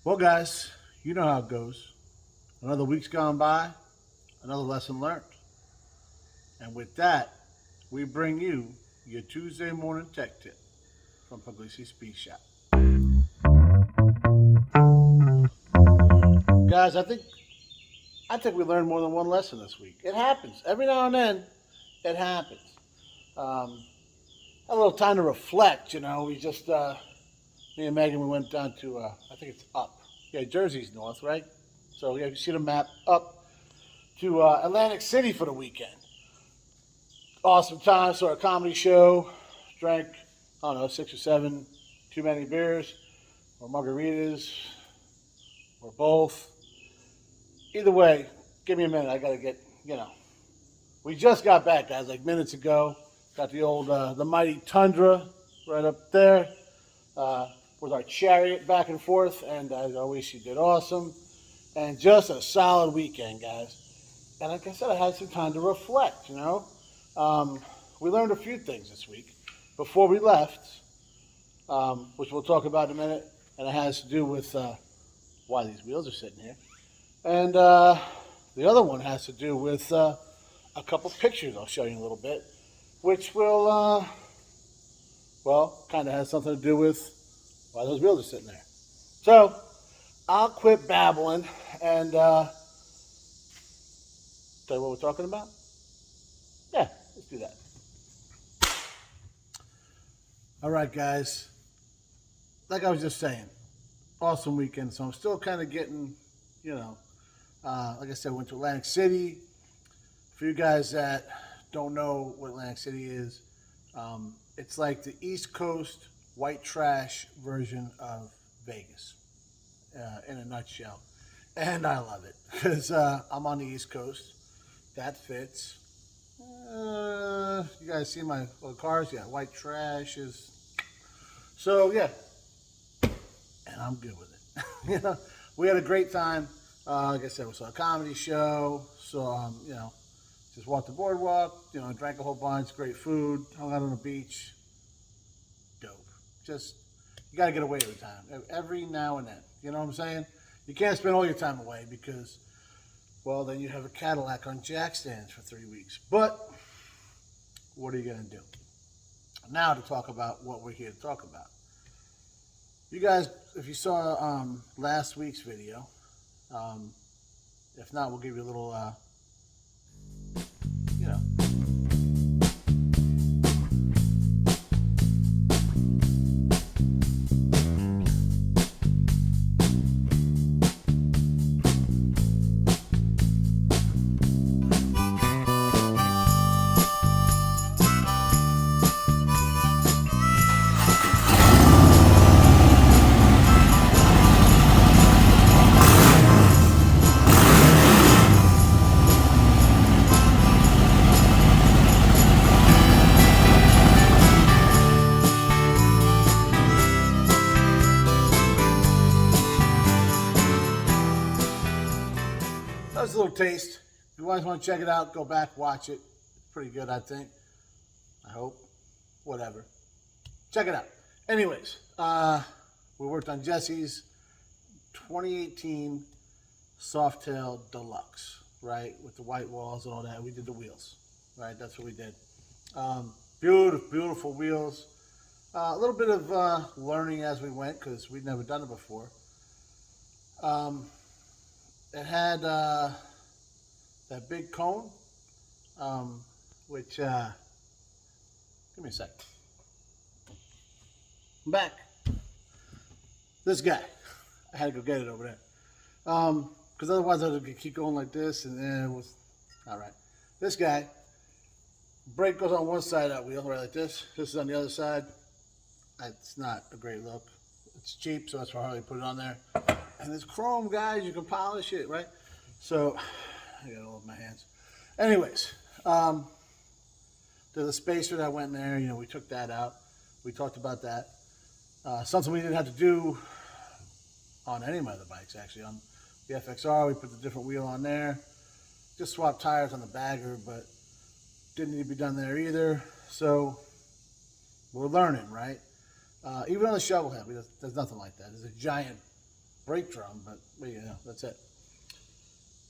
Well, guys, you know how it goes. Another week's gone by, another lesson learned. And with that, we bring you your Tuesday morning tech tip from Pugliese Speed Shop. Guys, I think we learned more than one lesson this week. It happens. Every now and then, it happens. Um, a little time to reflect, We just, me and Megan, we went down to, I think it's up. Yeah, Jersey's north, right? So, yeah, you see the map, up to Atlantic City for the weekend. Awesome time. Saw a comedy show. Drank, I don't know, 6 or 7 too many beers or margaritas or both. Either way, give me a minute. I got to get. We just got back, guys, like minutes ago. Got the old, the mighty Tundra right up there with our chariot back and forth. And as always, she did awesome. And just a solid weekend, guys. And like I said, I had some time to reflect, We learned a few things this week before we left, which we'll talk about in a minute. And it has to do with why these wheels are sitting here. And the other one has to do with a couple pictures I'll show you in a little bit, which will, kind of has something to do with why those wheels are sitting there. So I'll quit babbling and tell you what we're talking about. Yeah, let's do that. All right, guys. Like I was just saying, awesome weekend. So I'm still kind of getting, like I said, went to Atlantic City. For you guys that don't know what Atlantic City is, it's like the East Coast white trash version of Vegas, in a nutshell. And I love it because I'm on the East Coast. That fits. You guys see my little cars? Yeah, white trash is. So, yeah. And I'm good with it. We had a great time. Like I said, we saw a comedy show. So, just walked the boardwalk, drank a whole bunch, great food, hung out on the beach. Dope. Just, you got to get away every time. Every now and then. You know what I'm saying? You can't spend all your time away because, well, then you have a Cadillac on jack stands for 3 weeks. But what are you going to do? Now to talk about what we're here to talk about. You guys, if you saw last week's video, if not, we'll give you a little, that was a little taste. If you guys want to check it out, go back, watch it. It's pretty good, I think. I hope. Whatever. Check it out. Anyways, we worked on Jesse's 2018 Softail Deluxe, right? With the white walls and all that. We did the wheels, right? That's what we did. Beautiful, beautiful wheels. A little bit of learning as we went because we'd never done it before. It had that big cone, which, give me a sec. I'm back. This guy, I had to go get it over there. Because otherwise I would keep going like this and then it was, all right. This guy, brake goes on one side of that wheel, right like this. This is on the other side. It's not a great look. It's cheap, so that's why Harley put it on there. And it's chrome, guys. You can polish it, right? So, I got it all over my hands. Anyways, there's a spacer that went in there. We took that out. We talked about that. Something we didn't have to do on any of my other bikes, actually. On the FXR, we put the different wheel on there. Just swapped tires on the bagger, but didn't need to be done there either. So, we're learning, right? Even on the shovel head, there's nothing like that. There's a giant brake drum, but you know, that's it.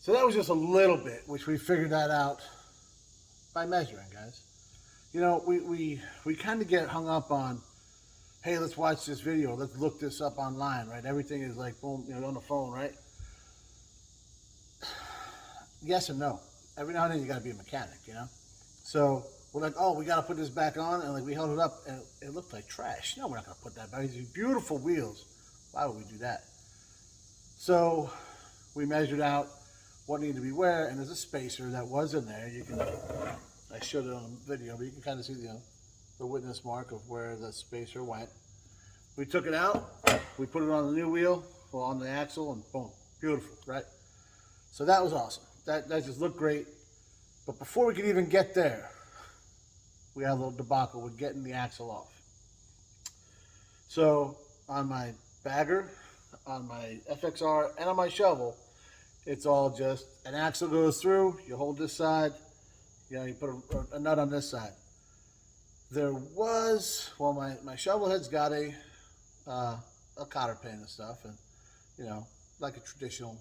So that was just a little bit, which we figured that out by measuring, guys. You know, we kind of get hung up on, hey, let's watch this video, let's look this up online, right? Everything is like, boom, you know, on the phone, right? Yes and no. Every now and then you got to be a mechanic, you know? So we're like, oh, we got to put this back on, and like we held it up, and it looked like trash. No, we're not going to put that back. These beautiful wheels. Why would we do that? So we measured out what needed to be where, and there's a spacer that was in there. You can, I showed it on the video, but you can kind of see the witness mark of where the spacer went. We took it out, we put it on the new wheel, well, on the axle, and boom, beautiful, right? So that was awesome. That just looked great. But before we could even get there, we had a little debacle with getting the axle off. So on my bagger, on my FXR, and on my shovel, it's all just an axle goes through, you hold this side, you know, you put a nut on this side. There was, well, my shovel head's got a cotter pin and stuff, and, you know, like a traditional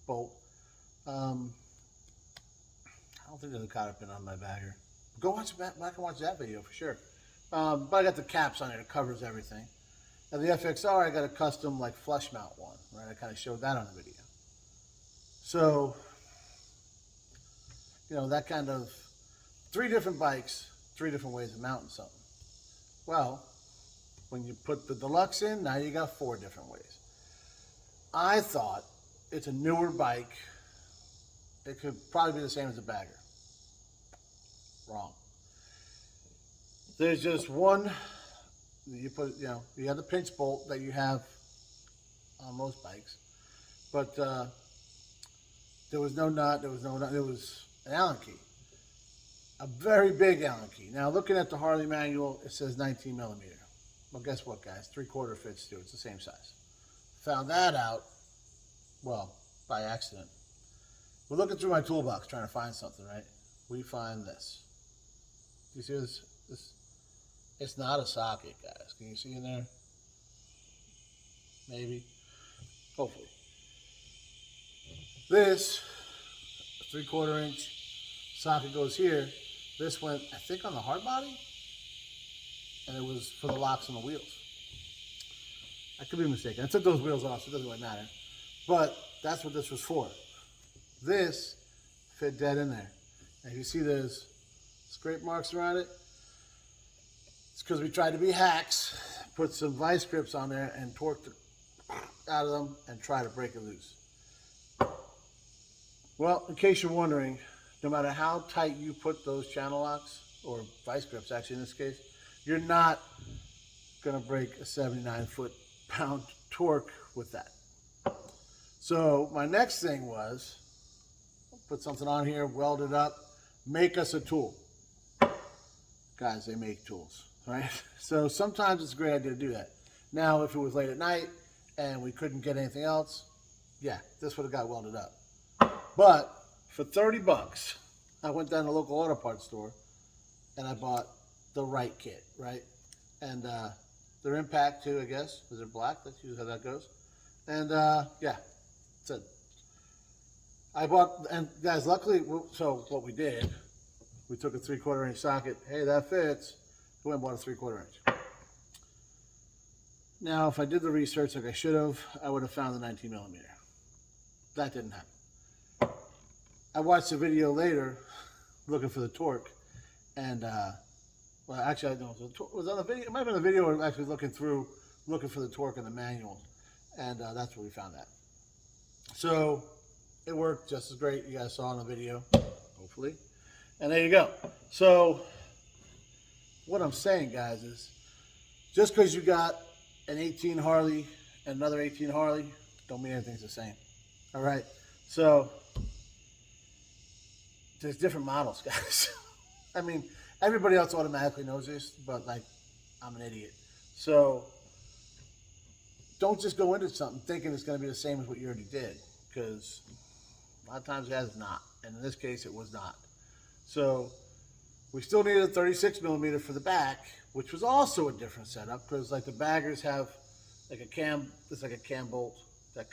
bolt. I don't think there's a cotter pin on my bagger. Go watch back and watch that video for sure. But I got the caps on it, it covers everything. And the FXR, I got a custom like flush mount one, right? I kind of showed that on the video. So, you know, that kind of 3 different bikes, 3 different ways of mounting something. Well, when you put the deluxe in, now you got 4 different ways. I thought it's a newer bike. It could probably be the same as a bagger. Wrong. There's just one, you put, you know, you have the pinch bolt that you have on most bikes, but there was no nut, there was an Allen key. A very big Allen key. Now looking at the Harley manual, it says 19 millimeter. Well, guess what, guys? 3/4 fits too, it's the same size. Found that out, well, by accident. We're looking through my toolbox trying to find something, right? We find this. Do you see this? It's not a socket, guys. Can you see in there? Maybe. Hopefully. This 3/4 inch socket goes here. This went, I think, on the hard body, and it was for the locks on the wheels. I could be mistaken. I took those wheels off, so it doesn't really matter. But that's what this was for. This fit dead in there. And you see there's scrape marks around it. It's because we tried to be hacks, put some vice grips on there and torqued it out of them and try to break it loose. Well, in case you're wondering, no matter how tight you put those channel locks, or vice grips actually in this case, you're not going to break a 79 foot-pound torque with that. So my next thing was, put something on here, weld it up, make us a tool. Guys, they make tools, right? So sometimes it's a great idea to do that. Now, if it was late at night and we couldn't get anything else, yeah, this would have got welded up. But for 30 bucks, I went down to the local auto parts store and I bought the right kit, right? And their impact too, I guess. Is it black? That's usually how that goes. And yeah, that's it. I bought, and guys, luckily, so what we did, we took a 3/4 inch socket. Hey, that fits. We went and bought a 3/4 inch. Now, if I did the research like I should have, I would have found the 19 millimeter. That didn't happen. I watched the video later, looking for the torque, and well, actually, I don't know. It was on the video. It might have been the video. Or actually looking for the torque in the manual, and that's where we found that. So it worked just as great. You guys saw in the video, hopefully. And there you go. So what I'm saying, guys, is just because you got an 18 Harley and another 18 Harley, don't mean anything's the same. All right. So there's different models, guys. I mean, everybody else automatically knows this, but like, I'm an idiot. So don't just go into something thinking it's going to be the same as what you already did, because a lot of times it has not. And in this case, it was not. So we still needed a 36 millimeter for the back, which was also a different setup, because like the baggers have like a cam, it's like a cam bolt, that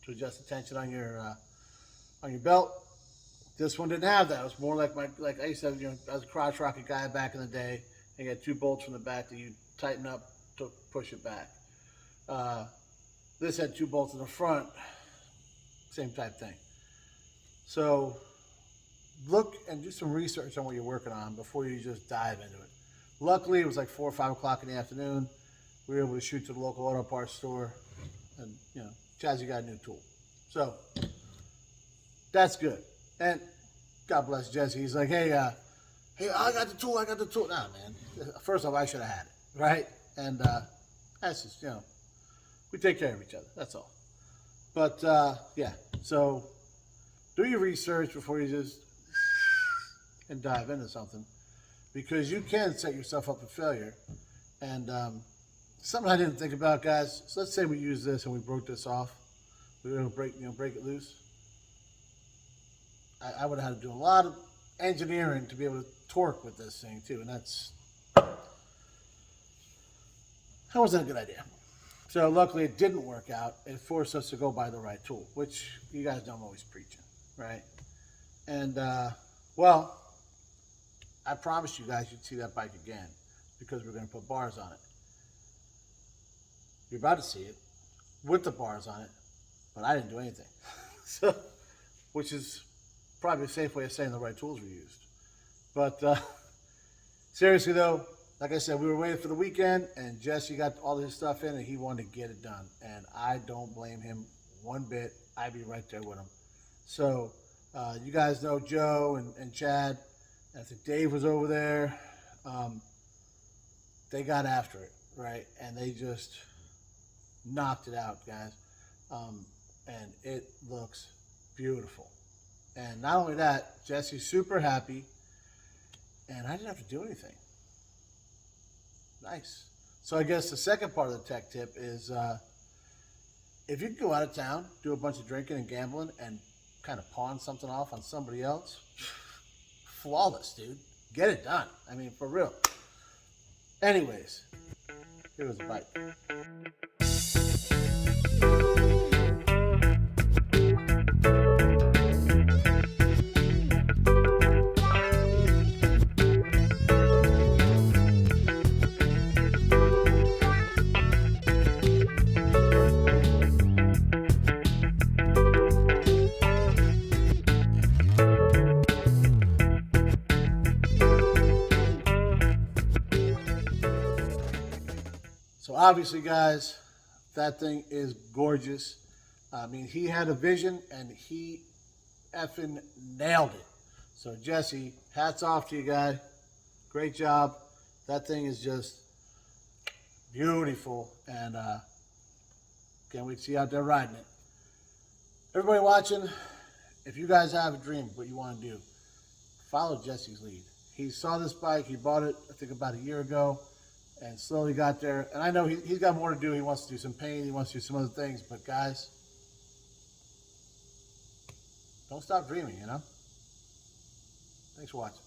to adjust the tension on your belt. This one didn't have that. It was more like I used to have, I was a crotch rocket guy back in the day. And you had two bolts from the back that you tighten up to push it back. This had two bolts in the front, same type thing. So look and do some research on what you're working on before you just dive into it. Luckily, it was like 4 or 5 o'clock in the afternoon. We were able to shoot to the local auto parts store, and Chaz, you got a new tool. So that's good. And God bless Jesse. He's like, hey, I got the tool. Nah, man. First off, I should have had it, right? And that's just, we take care of each other. That's all. But yeah, so do your research before you just and dive into something, because you can set yourself up for failure. And something I didn't think about, guys. So let's say we use this and we broke this off. We were going to break it loose. I would have had to do a lot of engineering to be able to torque with this thing too, and that wasn't a good idea. So luckily it didn't work out. It forced us to go buy the right tool, which you guys know I'm always preaching, right? And well, I promised you guys you'd see that bike again because we're going to put bars on it. You're about to see it with the bars on it, but I didn't do anything. So, which is probably a safe way of saying the right tools were used. But seriously though, like I said, we were waiting for the weekend, and Jesse got all his stuff in, and he wanted to get it done. And I don't blame him one bit. I'd be right there with him. So you guys know Joe and Chad. I think Dave was over there. They got after it, right? And they just knocked it out, guys. And it looks beautiful. And not only that, Jesse's super happy, and I didn't have to do anything. Nice. So I guess the second part of the tech tip is if you can go out of town, do a bunch of drinking and gambling, and kind of pawn something off on somebody else, flawless, dude. Get it done. I mean, for real. Anyways, here was the bike. So obviously, guys, that thing is gorgeous. I mean, he had a vision, and he effing nailed it. So Jesse, hats off to you, guy. Great job. That thing is just beautiful, and can't wait to see you out there riding it. Everybody watching, if you guys have a dream, what you want to do, follow Jesse's lead. He saw this bike. He bought it, I think, about a year ago. And slowly got there. And I know he's got more to do. He wants to do some paint. He wants to do some other things. But guys, don't stop dreaming, Thanks for watching.